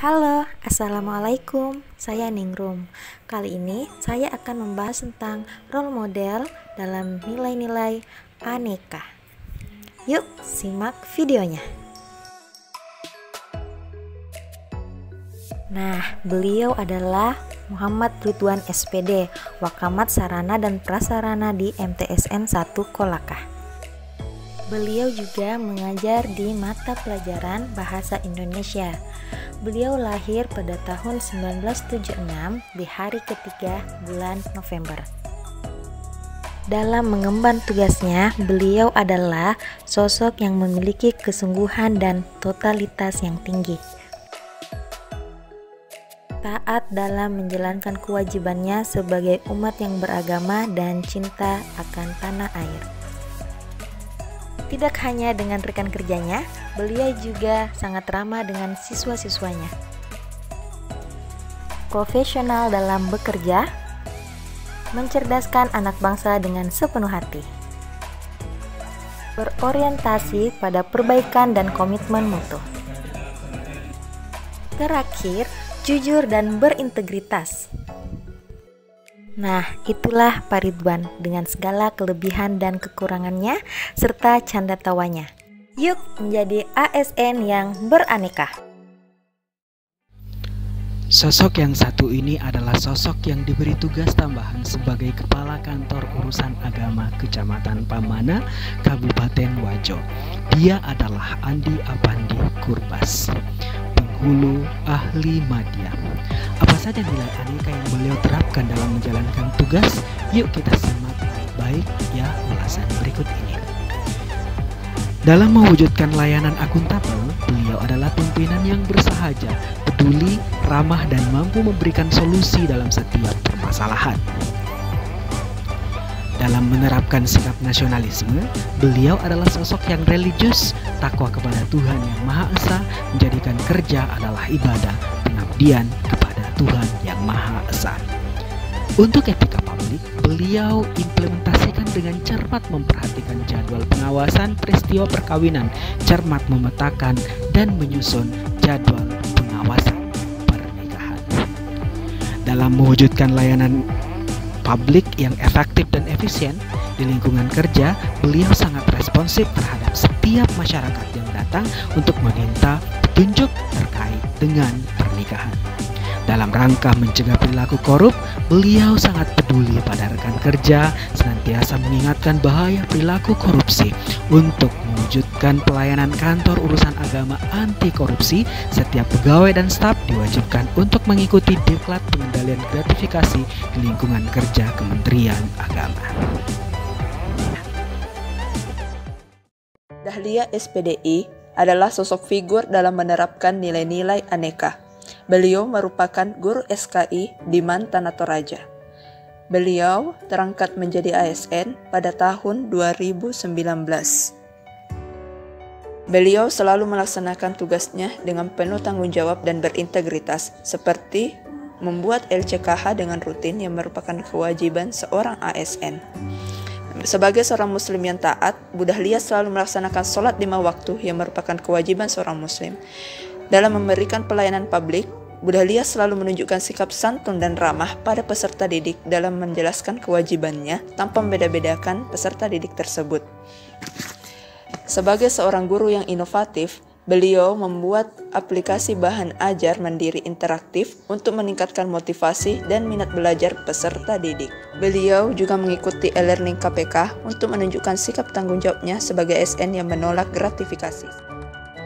Halo, Assalamualaikum, saya Ningrum. Kali ini saya akan membahas tentang role model dalam nilai-nilai aneka. Yuk, simak videonya. Nah, beliau adalah Muhammad Ridwan SPD, Wakamat Sarana dan Prasarana di MTSN 1 Kolaka. Beliau juga mengajar di mata pelajaran Bahasa Indonesia. Beliau lahir pada tahun 1976 di hari ketiga bulan November. Dalam mengemban tugasnya, beliau adalah sosok yang memiliki kesungguhan dan totalitas yang tinggi. Taat dalam menjalankan kewajibannya sebagai umat yang beragama dan cinta akan tanah air. Tidak hanya dengan rekan kerjanya, beliau juga sangat ramah dengan siswa-siswanya. Profesional dalam bekerja, mencerdaskan anak bangsa dengan sepenuh hati. Berorientasi pada perbaikan dan komitmen mutu. Terakhir, jujur dan berintegritas. Nah, itulah Pak Ridwan dengan segala kelebihan dan kekurangannya serta canda tawanya. Yuk menjadi ASN yang beraneka. Sosok yang satu ini adalah sosok yang diberi tugas tambahan sebagai Kepala Kantor Urusan Agama Kecamatan Pamana, Kabupaten Wajo. Dia adalah Andi Apandi Kurbas, penghulu ahli madya. Apa saja nilai aneka yang beliau terapkan dalam menjalankan tugas? Yuk kita simak baik ya ulasan berikut ini. Dalam mewujudkan layanan akuntabel, beliau adalah pimpinan yang bersahaja, peduli, ramah, dan mampu memberikan solusi dalam setiap permasalahan. Dalam menerapkan sikap nasionalisme, beliau adalah sosok yang religius, takwa kepada Tuhan Yang Maha Esa, menjadikan kerja adalah ibadah, pengabdian kepada Tuhan Yang Maha Esa. Untuk etika publik, beliau implementasikan dengan cermat memperhatikan jadwal pengawasan peristiwa perkawinan, cermat memetakan dan menyusun jadwal pengawasan pernikahan. Dalam mewujudkan layanan publik yang efektif dan efisien di lingkungan kerja, beliau sangat responsif terhadap setiap masyarakat yang datang untuk meminta petunjuk terkait dengan pernikahan. Dalam rangka mencegah perilaku korup, beliau sangat peduli pada rekan kerja, senantiasa mengingatkan bahaya perilaku korupsi. Untuk mewujudkan pelayanan kantor urusan agama anti korupsi, setiap pegawai dan staf diwajibkan untuk mengikuti diklat pengendalian gratifikasi di lingkungan kerja Kementerian Agama. Dahlia SPDI adalah sosok figur dalam menerapkan nilai-nilai aneka. Beliau merupakan guru SKI di Man Tanah Toraja. Beliau terangkat menjadi ASN pada tahun 2019. Beliau selalu melaksanakan tugasnya dengan penuh tanggung jawab dan berintegritas, seperti membuat LCKH dengan rutin yang merupakan kewajiban seorang ASN. Sebagai seorang muslim yang taat, Bu Dahlia selalu melaksanakan sholat 5 waktu yang merupakan kewajiban seorang muslim. Dalam memberikan pelayanan publik, Bu Dahlia selalu menunjukkan sikap santun dan ramah pada peserta didik dalam menjelaskan kewajibannya tanpa membeda-bedakan peserta didik tersebut. Sebagai seorang guru yang inovatif, beliau membuat aplikasi bahan ajar mandiri interaktif untuk meningkatkan motivasi dan minat belajar peserta didik. Beliau juga mengikuti e-learning KPK untuk menunjukkan sikap tanggung jawabnya sebagai ASN yang menolak gratifikasi.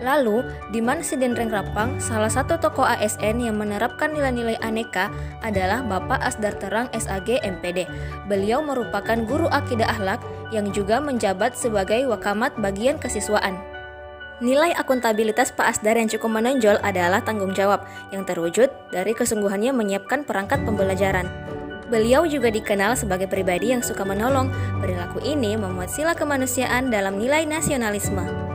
Lalu, di Man Sidenreng Rapang, salah satu tokoh ASN yang menerapkan nilai-nilai aneka adalah Bapak Asdar Terang SAG MPD. Beliau merupakan guru akidah akhlak yang juga menjabat sebagai Wakamat Bagian Kesiswaan. Nilai akuntabilitas Pak Asdar yang cukup menonjol adalah tanggung jawab yang terwujud dari kesungguhannya menyiapkan perangkat pembelajaran. Beliau juga dikenal sebagai pribadi yang suka menolong. Perilaku ini memuat sila kemanusiaan dalam nilai nasionalisme.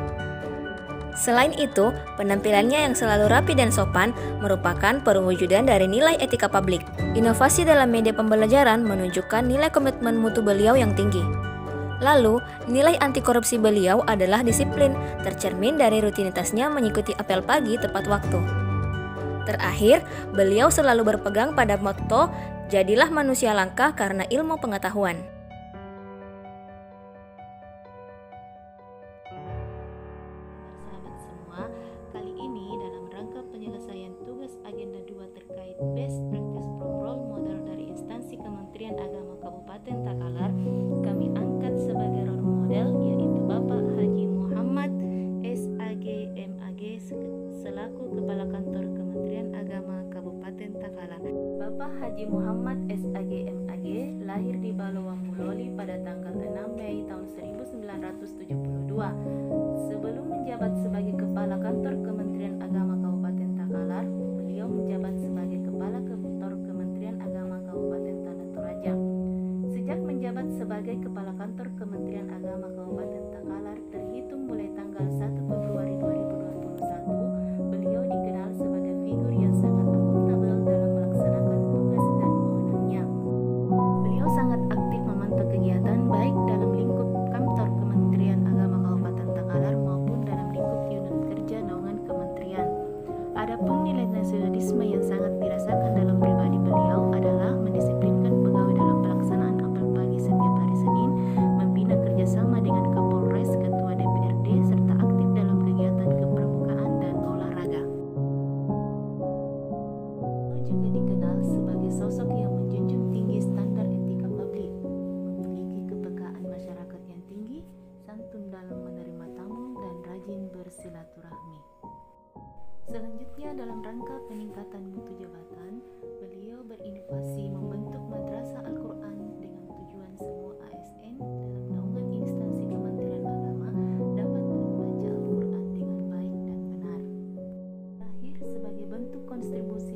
Selain itu, penampilannya yang selalu rapi dan sopan merupakan perwujudan dari nilai etika publik. Inovasi dalam media pembelajaran menunjukkan nilai komitmen mutu beliau yang tinggi. Lalu, nilai anti korupsi beliau adalah disiplin, tercermin dari rutinitasnya mengikuti apel pagi tepat waktu. Terakhir, beliau selalu berpegang pada motto, "Jadilah manusia langka karena ilmu pengetahuan." Sahabat semua, kali ini dalam rangka penyelesaian tugas agenda 2 terkait best practice from role model dari instansi Kementerian Agama Kabupaten Takalar, kami angkat sebagai role model yaitu Bapak Haji Muhammad SAG MAG selaku Kepala Kantor Kementerian Agama Kabupaten Takalar. Bapak Haji Muhammad SAG MAG lahir di Balowang Muloli pada tanggal 6 Mei tahun 1972. Sebelum menjabat sebagai Kepala Kantor Kementerian Agama Kabupaten Takalar, beliau menjabat sebagai Kepala Kantor Kementerian Agama Kabupaten Tanah Toraja. Sejak menjabat sebagai Kepala Kantor Kementerian Agama Kabupaten Takalar terhitung mulai tanggal 1 Februari 2021, beliau dikenal sebagai figur yang sangat akuntabel dalam melaksanakan tugas dan wewenangnya. Beliau sangat aktif memantau kegiatan baik dalam lingkup kantor Kementerian Agama Kabupaten Takalar maupun dalam lingkup unit kerja naungan kementerian. Adapun nilai nasionalisme yang sangat dirasakan dalam pribadi beliau adalah mendisiplinkan pegawai dalam pelaksanaan apel pagi setiap hari Senin, membina kerjasama dengan Kapolres, Ketua DPRD, serta aktif dalam kegiatan kepramukaan dan olahraga. Beliau juga dikenal sebagai sosok yang menjunjung tinggi standar etika publik, memiliki kepekaan masyarakat yang tinggi, santun dalam menerima tamu, dan rajin bersilaturahmi. Selanjutnya, dalam rangka peningkatan mutu jabatan, beliau berinovasi membentuk Madrasah Al-Quran dengan tujuan semua ASN dalam naungan instansi Kementerian Agama dapat membaca Al-Quran dengan baik dan benar. Terakhir, sebagai bentuk kontribusi